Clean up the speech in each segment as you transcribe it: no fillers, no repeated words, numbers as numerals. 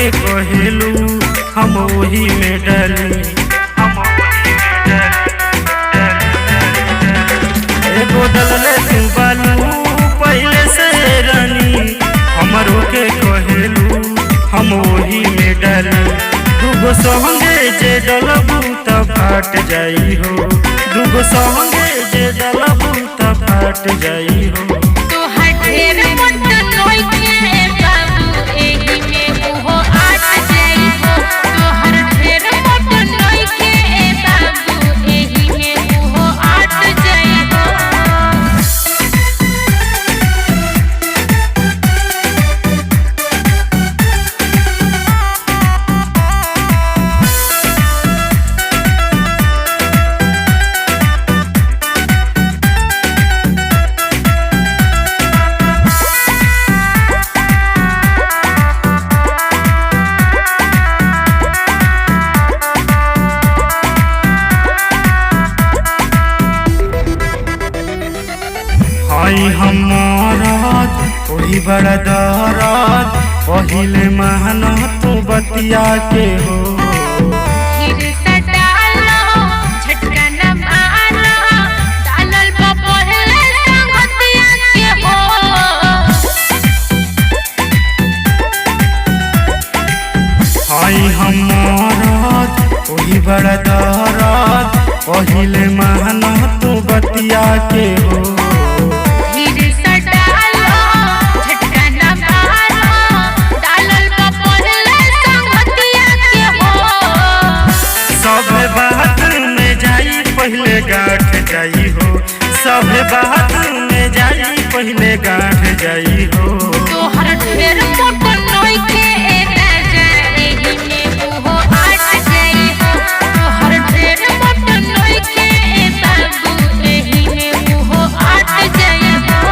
के कहेलू हम वही में डाली। एगो डलले तू बालू पहले से रानी, हमरो के कहेलू हम वही में डाली। दूगो संगे जे डलबू त फाट जाई हो, दूगो संगे जे डलबू त फाट जाई हो। आई हमारत वही बड़ा दरद, पहिले महना तू बतिया के हो। आई हमारत वही बड़ा दरद, पहिले महना तू बतिया के हो। पहले गाँठ जाई हो, सब बात में जाई पहले गाँठ जाई हो। तोहर ढेर मोटन नई के राजा एही में उहो आट जाई हो। तोहर ढेर मोटन नई के बाबू एही में उहो आट जाई हो।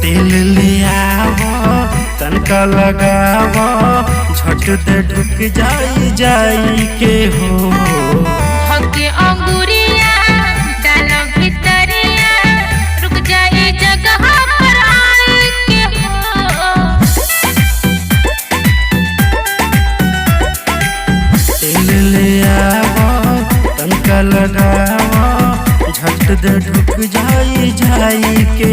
तेल ले आवो तनका लगावो, झट दे ढुक जाई जाई के हो। हके अंगुरिया डाल भितरिया, रुक जाई जगह पर आई के हो। तेल ले आवो तनका लगावो, झट दे ढुक जाई जाई के